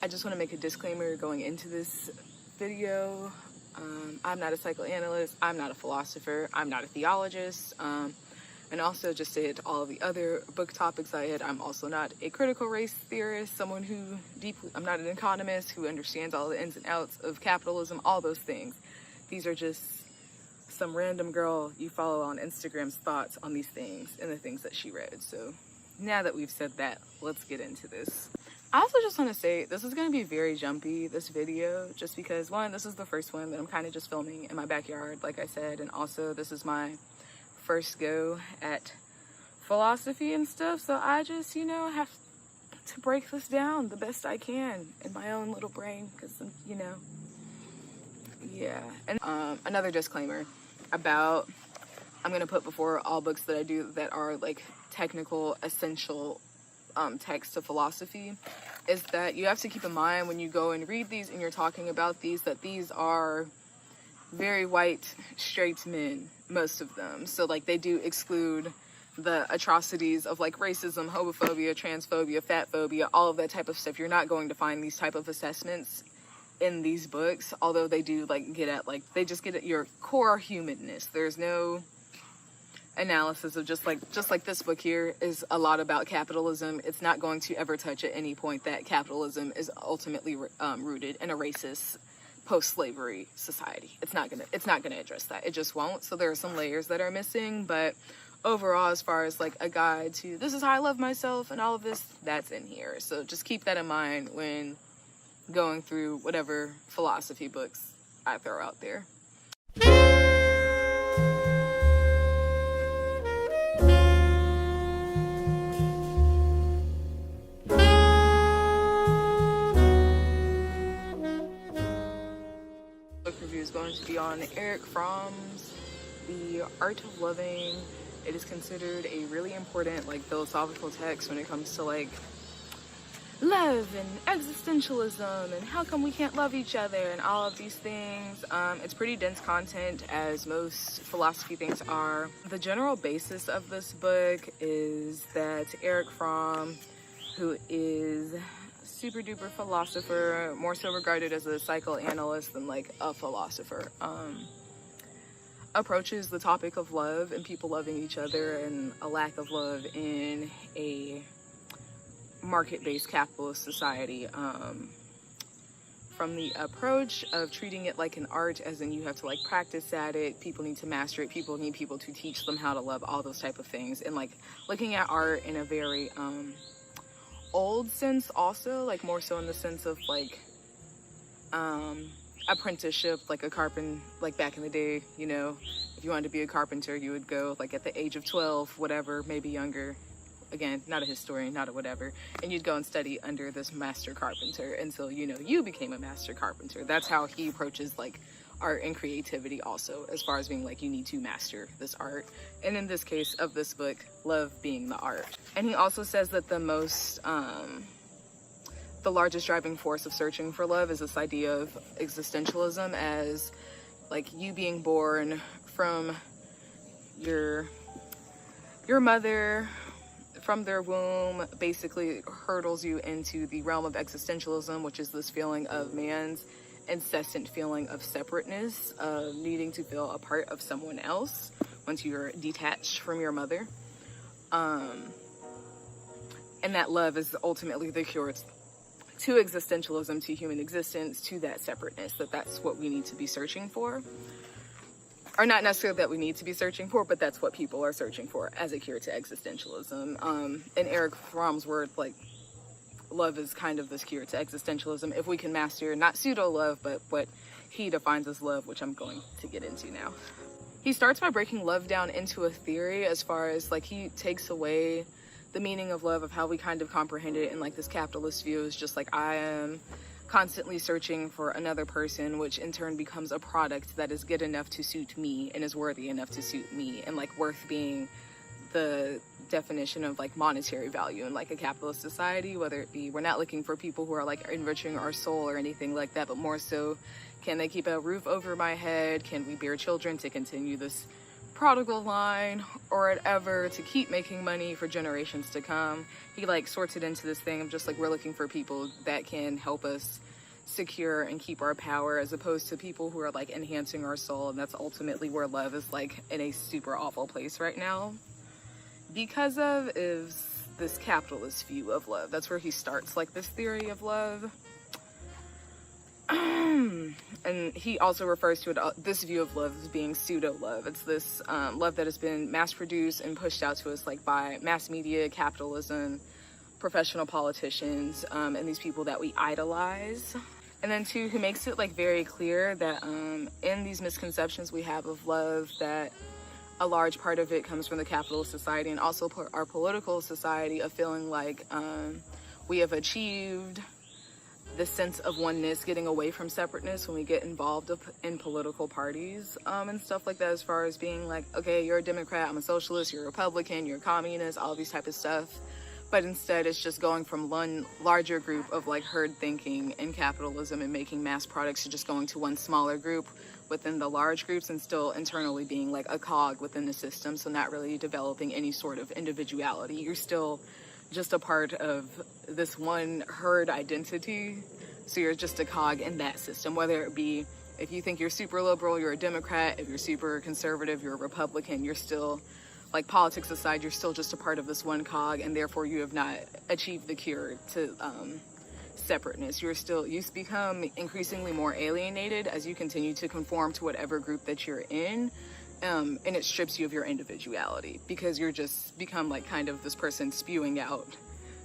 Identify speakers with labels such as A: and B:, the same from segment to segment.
A: I just want to make a disclaimer going into this video. I'm not a psychoanalyst, I'm not a philosopher, I'm not a theologist, and also just to hit all of the other book topics I hit, I'm also not a critical race theorist, someone who I'm not an economist who understands all the ins and outs of capitalism, all those things. These are just some random girl you follow on Instagram's thoughts on these things and the things that she read. So now that we've said that, let's get into this. I also just want to say this is going to be very jumpy, this video, just because, one, this is the first one that I'm kind of just filming in my backyard, like I said, and also this is my first go at philosophy and stuff, so I just, you know, have to break this down the best I can in my own little brain, because, you know, yeah. And another disclaimer about, I'm going to put before all books that I do that are, like, technical, essential text of philosophy, is that you have to keep in mind when you go and read these and you're talking about these, that these are very white, straight men, most of them. So, like, they do exclude the atrocities of, like, racism, homophobia, transphobia, fatphobia, all of that type of stuff. You're not going to find these type of assessments in these books, although they do, like, get at, like, they just get at your core humanness. There's no analysis of just like this book here is a lot about capitalism. It's not going to ever touch at any point that capitalism is ultimately rooted in a racist post-slavery society. It's not gonna address that. It just won't. So there are some layers that are missing, but overall, as far as like a guide to this is how I love myself and all of this, that's in here. So just keep that in mind when going through whatever philosophy books I throw out there. Is going to be on Erich Fromm's The Art of Loving. It is considered a really important, like, philosophical text when it comes to, like, love and existentialism and how come we can't love each other and all of these things. It's pretty dense content, as most philosophy things are. The general basis of this book is that Erich Fromm, who is super duper philosopher, more so regarded as a psychoanalyst than like a philosopher, approaches the topic of love and people loving each other and a lack of love in a market-based capitalist society, from the approach of treating it like an art, as in you have to like practice at it, people need to master it, people need people to teach them how to love, all those type of things, and like looking at art in a very old sense also, like more so in the sense of like apprenticeship, like a carpenter, like back in the day, you know, if you wanted to be a carpenter, you would go like at the age of 12, whatever, maybe younger, again, not a historian, not a whatever, and you'd go and study under this master carpenter until, you know, you became a master carpenter. That's how he approaches like art and creativity also, as far as being like, you need to master this art, and in this case of this book, love being the art. And he also says that the largest driving force of searching for love is this idea of existentialism, as like you being born from your mother, from their womb, basically hurdles you into the realm of existentialism, which is this feeling of man's incessant feeling of separateness, of needing to feel a part of someone else once you're detached from your mother, and that love is ultimately the cure to existentialism, to human existence, to that separateness, that's what we need to be searching for, or not necessarily that we need to be searching for, but that's what people are searching for as a cure to existentialism. In Erich Fromm's words, like, love is kind of this cure to existentialism if we can master not pseudo love, but what he defines as love, which I'm going to get into now. He starts by breaking love down into a theory, as far as like he takes away the meaning of love, of how we kind of comprehend it in like this capitalist view, is just like I am constantly searching for another person, which in turn becomes a product that is good enough to suit me and is worthy enough to suit me, and like worth being the definition of like monetary value in like a capitalist society, whether it be we're not looking for people who are like enriching our soul or anything like that, but more so, can they keep a roof over my head, can we bear children to continue this prodigal line or whatever to keep making money for generations to come. He like sorts it into this thing of just like, we're looking for people that can help us secure and keep our power, as opposed to people who are like enhancing our soul. And that's ultimately where love is like in a super awful place right now because of is this capitalist view of love. That's where he starts like this theory of love. And he also refers to it, this view of love as being pseudo love. It's this love that has been mass produced and pushed out to us like by mass media, capitalism, professional politicians, and these people that we idolize. And then two, who makes it like very clear that in these misconceptions we have of love, that a large part of it comes from the capitalist society and also our political society of feeling like we have achieved the sense of oneness, getting away from separateness when we get involved in political parties and stuff like that, as far as being like, okay, you're a Democrat, I'm a socialist, you're a Republican, you're a communist, all these type of stuff. But instead it's just going from one larger group of like herd thinking in capitalism and making mass products to just going to one smaller group within the large groups and still internally being like a cog within the system. So not really developing any sort of individuality. You're still just a part of this one herd identity. So you're just a cog in that system, whether it be, if you think you're super liberal, you're a Democrat. If you're super conservative, you're a Republican. You're still, like, politics aside, you're still just a part of this one cog, and therefore you have not achieved the cure to separateness. You become increasingly more alienated as you continue to conform to whatever group that you're in. And it strips you of your individuality because you're just become like kind of this person spewing out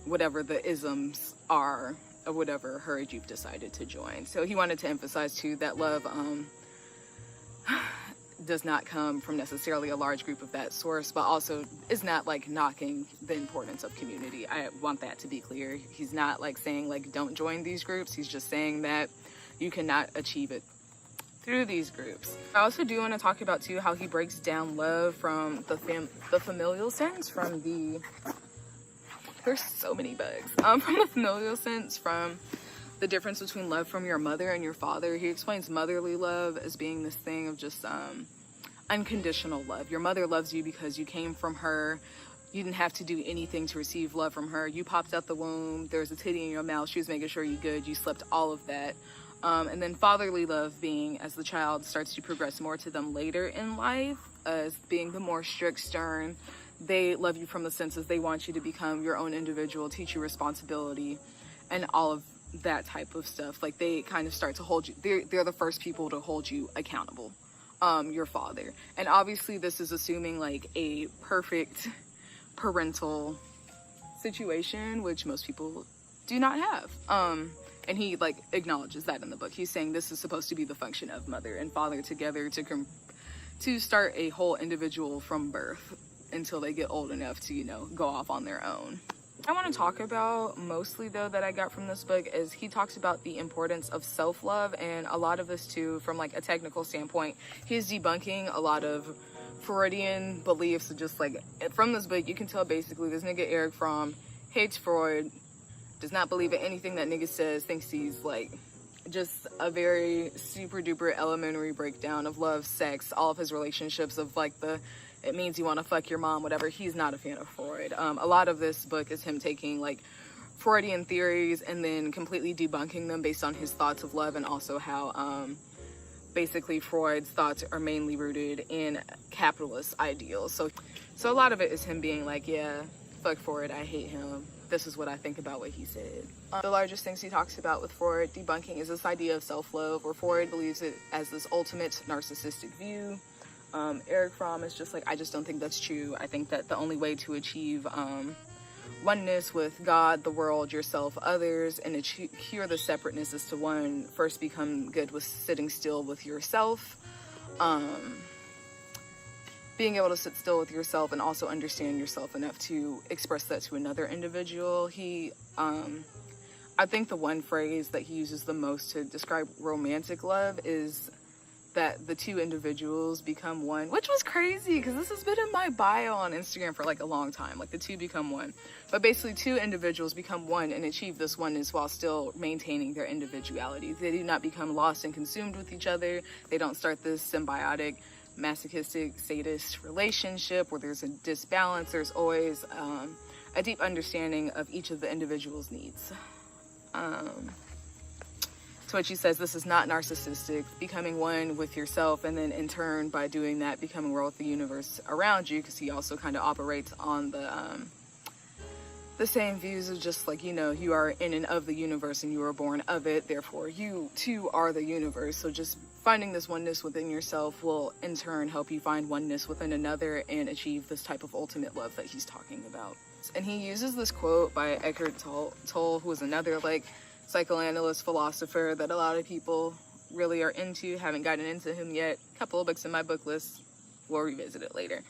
A: whatever the isms are of whatever herd you've decided to join. So he wanted to emphasize too that love does not come from necessarily a large group of that source, but also is not like knocking the importance of community. I want that to be clear. He's not like saying like don't join these groups. He's just saying that you cannot achieve it through these groups. I also do want to talk about too how he breaks down love from the familial sense, from the there's so many bugs from the familial sense, from the difference between love from your mother and your father. He explains motherly love as being this thing of just unconditional love. Your mother loves you because you came from her. You didn't have to do anything to receive love from her. You popped out the womb, there was a titty in your mouth, she was making sure you're good, you slept, all of that. And then fatherly love being, as the child starts to progress more to them later in life, as being the more strict, stern. They love you from the senses they want you to become your own individual, teach you responsibility, and all of that type of stuff. Like they kind of start to hold you, they're the first people to hold you accountable, your father. And obviously this is assuming like a perfect parental situation, which most people do not have. And he like acknowledges that in the book. He's saying this is supposed to be the function of mother and father together to start a whole individual from birth until they get old enough to, you know, go off on their own. I want to talk about mostly though that I got from this book is he talks about the importance of self-love, and a lot of this too from like a technical standpoint. He's debunking a lot of Freudian beliefs. Just like from this book you can tell basically this nigga Erich Fromm hates Freud, does not believe in anything that nigga says, thinks he's like just a very super duper elementary breakdown of love, sex, all of his relationships of like it means you want to fuck your mom, whatever. He's not a fan of Freud. A lot of this book is him taking like Freudian theories and then completely debunking them based on his thoughts of love, and also how basically Freud's thoughts are mainly rooted in capitalist ideals. So a lot of it is him being like, yeah, fuck Freud, I hate him. This is what I think about what he said. The largest things he talks about with Freud debunking is this idea of self-love, where Freud believes it as this ultimate narcissistic view. Erich Fromm is just like, I just don't think that's true. I think that the only way to achieve oneness with God, the world, yourself, others, and to cure the separateness is to, one, first become good with sitting still with yourself, being able to sit still with yourself and also understand yourself enough to express that to another individual. I think the one phrase that he uses the most to describe romantic love is that the two individuals become one, which was crazy because this has been in my bio on Instagram for like a long time, like the two become one. But basically two individuals become one and achieve this oneness while still maintaining their individuality. They do not become lost and consumed with each other. They don't start this symbiotic masochistic sadist relationship where there's a disbalance, there's always a deep understanding of each of the individual's needs. To which he says this is not narcissistic, becoming one with yourself, and then in turn, by doing that, becoming one with the universe around you, because he also kind of operates on the same views of just like, you know, you are in and of the universe and you are born of it, therefore you too are the universe. So just finding this oneness within yourself will in turn help you find oneness within another and achieve this type of ultimate love that he's talking about. And he uses this quote by Eckhart Tolle, who is another like psychoanalyst philosopher that a lot of people really are into. Haven't gotten into him yet. A couple of books in my book list. We'll revisit it later.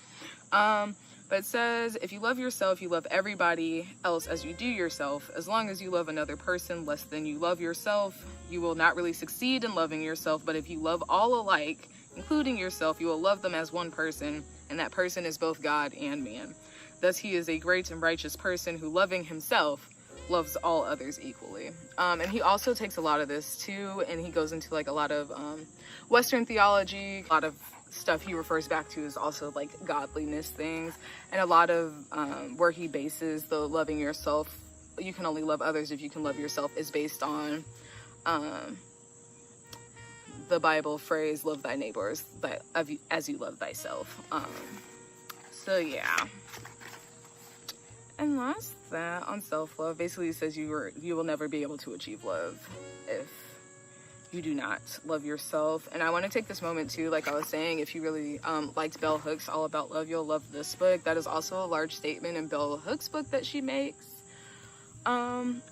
A: But it says, if you love yourself, you love everybody else as you do yourself. As long as you love another person less than you love yourself, you will not really succeed in loving yourself. But if you love all alike, including yourself, you will love them as one person, and that person is both God and man. Thus, he is a great and righteous person who, loving himself, loves all others equally. And he also takes a lot of this too, and he goes into like a lot of Western theology. A lot of stuff he refers back to is also like godliness things, and a lot of where he bases the loving yourself, you can only love others if you can love yourself, is based on the Bible phrase, love thy neighbors as you love thyself. So yeah. And last, that on self-love, basically it says you will never be able to achieve love if you do not love yourself. And I want to take this moment too, like I was saying, if you really liked Bell Hooks' All About Love, you'll love this book. That is also a large statement in Bell Hooks' book that she makes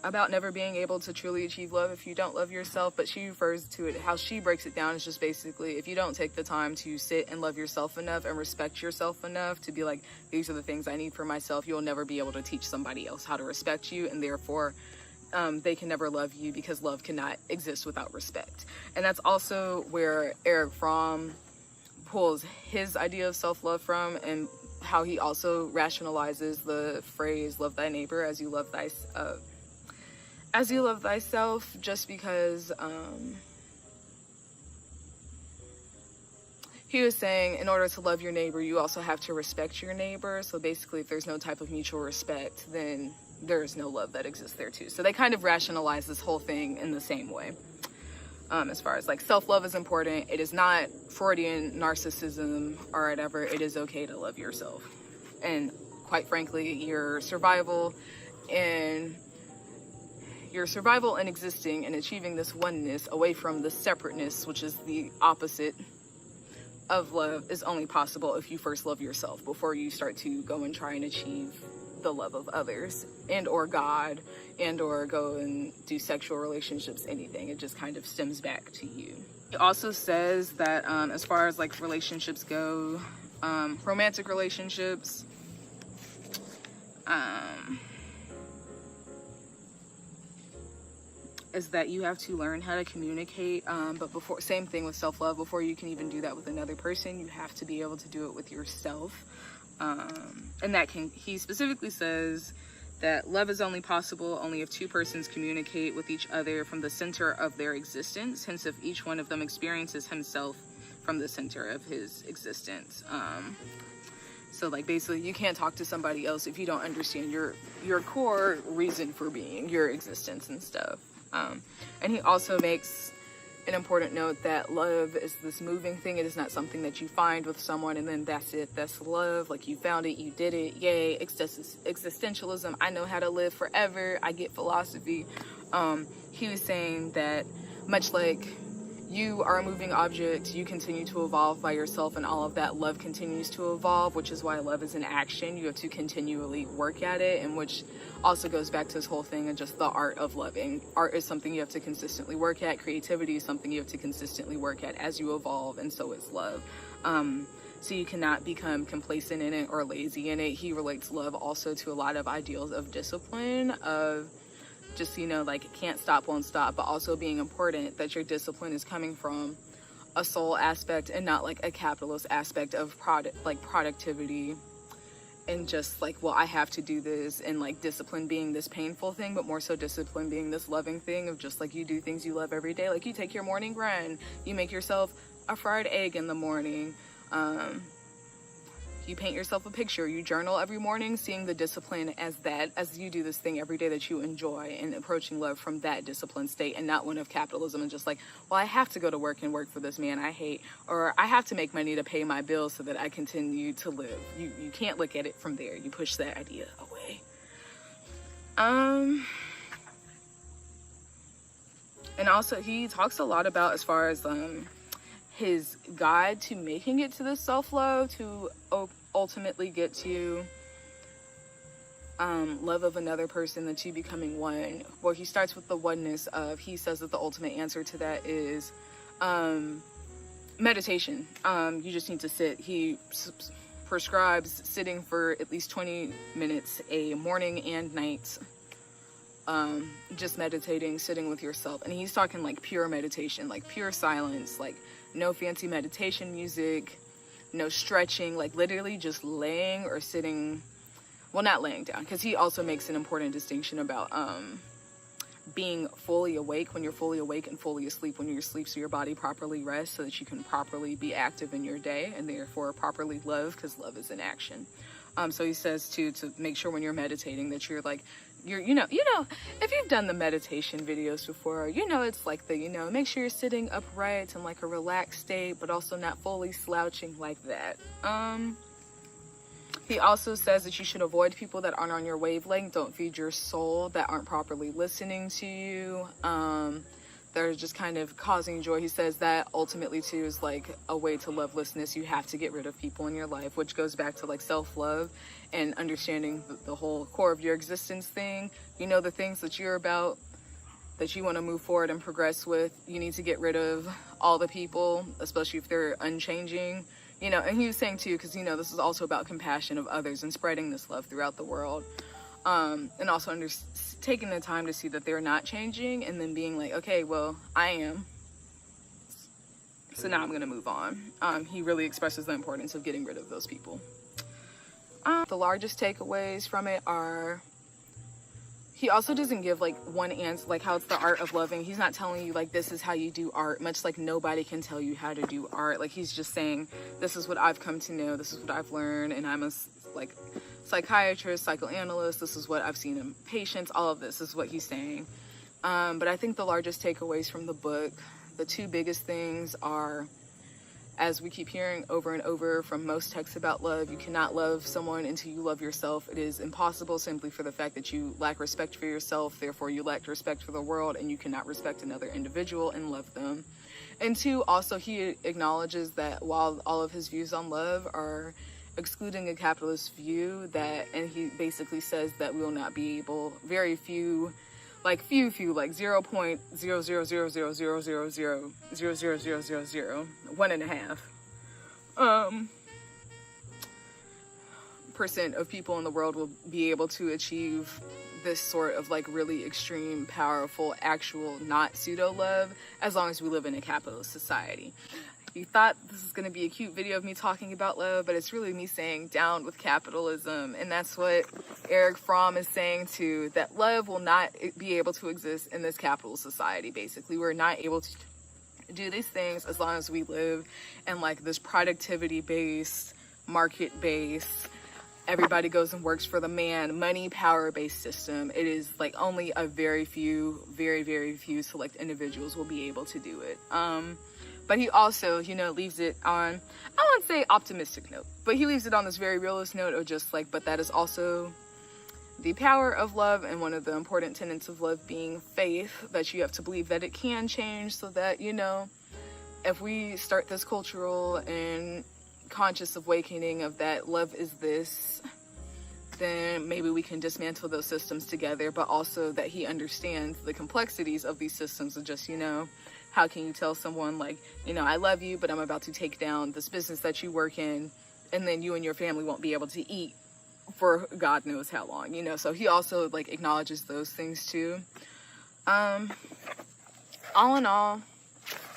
A: about never being able to truly achieve love if you don't love yourself. But she refers to it, how she breaks it down is just basically, if you don't take the time to sit and love yourself enough and respect yourself enough to be like, these are the things I need for myself, you'll never be able to teach somebody else how to respect you, and therefore they can never love you, because love cannot exist without respect. And that's also where Erich Fromm pulls his idea of self-love from, and how he also rationalizes the phrase love thy neighbor as you love thyself, just because he was saying in order to love your neighbor, you also have to respect your neighbor. So basically, if there's no type of mutual respect, then there is no love that exists there too. So they kind of rationalize this whole thing in the same way. As far as like self-love is important, it is not Freudian narcissism or whatever. It is okay to love yourself. And quite frankly, your survival and existing and achieving this oneness away from the separateness, which is the opposite of love, is only possible if you first love yourself before you start to go and try and achieve the love of others and or God and or go and do sexual relationships, anything. It just kind of stems back to you. It also says that as far as like relationships go, romantic relationships, is that you have to learn how to communicate, but before, same thing with self-love, before you can even do that with another person, you have to be able to do it with yourself. And that he specifically says that love is only possible only if two persons communicate with each other from the center of their existence, hence if each one of them experiences himself from the center of his existence. So like basically you can't talk to somebody else if you don't understand your core reason for being, your existence and stuff. And he also makes an important note that love is this moving thing. It is not something that you find with someone and then that's it, that's love. Like you found it, you did it, yay. Existentialism, I know how to live forever, I get philosophy. He was saying that much like you are a moving object, you continue to evolve by yourself, and all of that love continues to evolve, which is why love is an action. You have to continually work at it, and which also goes back to this whole thing of just the art of loving. Art is something you have to consistently work at. Creativity is something you have to consistently work at as you evolve, and so is love. So you cannot become complacent in it or lazy in it. He relates love also to a lot of ideals of discipline, of just, you know, like can't stop, won't stop, but also being important that your discipline is coming from a soul aspect and not like a capitalist aspect of productivity and just like, well, I have to do this, and like discipline being this painful thing, but more so discipline being this loving thing of just like you do things you love every day. Like you take your morning run, you make yourself a fried egg in the morning, You paint yourself a picture. You journal every morning, seeing the discipline as you do this thing every day that you enjoy, and approaching love from that disciplined state, and not one of capitalism and just like, well, I have to go to work and work for this man I hate, or I have to make money to pay my bills so that I continue to live. You can't look at it from there. You push that idea away. And also he talks a lot about, as far as his guide to making it to the self-love, to ultimately get to love of another person, that you becoming one. Well, he starts with the oneness of, he says that the ultimate answer to that is meditation. You just need to sit. He prescribes sitting for at least 20 minutes a morning and night, just meditating, sitting with yourself. And he's talking like pure meditation, like pure silence, like no fancy meditation music, no stretching, like literally just laying or sitting. Well, not laying down, because he also makes an important distinction about being fully awake, when you're fully awake, and fully asleep when you're asleep, so your body properly rests so that you can properly be active in your day, and therefore properly love, because love is in action. So he says to make sure when you're meditating that you're like, you know, if you've done the meditation videos before, it's like make sure you're sitting upright in like a relaxed state, but also not fully slouching like that. He also says that you should avoid people that aren't on your wavelength. Don't feed your soul, that aren't properly listening to you. They're just kind of causing joy. He says that ultimately too is like a way to lovelessness. You have to get rid of people in your life, which goes back to like self-love and understanding the whole core of your existence thing. The things that you're about, that you want to move forward and progress with. You need to get rid of all the people, especially if they're unchanging. And he was saying too, because this is also about compassion of others and spreading this love throughout the world. And also taking the time to see that they're not changing, and then being like, okay, well, I am. So now I'm going to move on. He really expresses the importance of getting rid of those people. The largest takeaways from it are, he also doesn't give like one answer, like how it's the art of loving. He's not telling you like, this is how you do art, much like nobody can tell you how to do art. Like he's just saying, this is what I've come to know, this is what I've learned, and I'm a psychiatrist, psychoanalyst, this is what I've seen in patients, all of this is what he's saying. But I think the largest takeaways from the book, the two biggest things are, as we keep hearing over and over from most texts about love, you cannot love someone until you love yourself. It is impossible, simply for the fact that you lack respect for yourself, therefore you lack respect for the world, and you cannot respect another individual and love them. And two, also he acknowledges that while all of his views on love are excluding a capitalist view, and he basically says that we will not be able, very few, like 0.00000000000000000 1.5% of people in the world will be able to achieve this sort of like really extreme, powerful, actual, not pseudo love, as long as we live in a capitalist society. You thought this was going to be a cute video of me talking about love, but it's really me saying down with capitalism. And that's what Erich Fromm is saying too, that love will not be able to exist in this capitalist society. Basically, we're not able to do these things as long as we live in like this productivity-based, market-based, everybody goes and works for the man, money, power-based system. It is like only a very few, very, very few select individuals will be able to do it. But he also, leaves it on, I won't say optimistic note, but he leaves it on this very realist note of just like, but that is also the power of love, and one of the important tenets of love being faith, that you have to believe that it can change, so that, if we start this cultural and conscious awakening of that love is this, then maybe we can dismantle those systems together, but also that he understands the complexities of these systems of just, how can you tell someone like, I love you, but I'm about to take down this business that you work in, and then you and your family won't be able to eat for God knows how long, so he also like acknowledges those things too. All in all,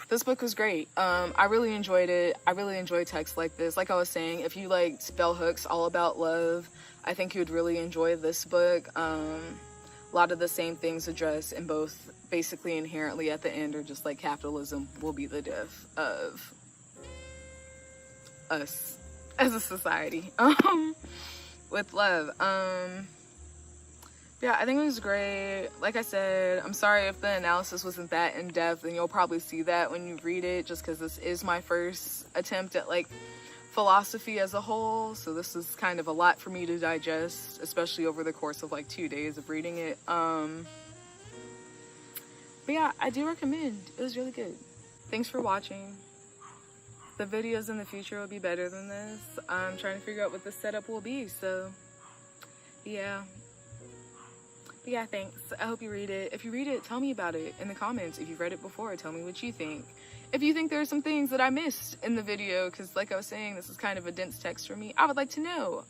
A: this book was great. I really enjoyed it. I really enjoy texts like this. Like I was saying, if you like bell hooks all about love, I think you would really enjoy this book. A lot of the same things addressed, and both basically inherently at the end are just like capitalism will be the death of us as a society, with love. Yeah, I think it was great. Like I said, I'm sorry if the analysis wasn't that in-depth, and you'll probably see that when you read it, just because this is my first attempt at like philosophy as a whole, so this is kind of a lot for me to digest, especially over the course of like 2 days of reading it. But yeah, I do recommend. It was really good. Thanks for watching. The videos in the future will be better than this. I'm trying to figure out what the setup will be, so yeah. But yeah, thanks. I hope you read it. If you read it, tell me about it in the comments. If you've read it before, tell me what you think. If you think there are some things that I missed in the video, because like I was saying, this is kind of a dense text for me, I would like to know.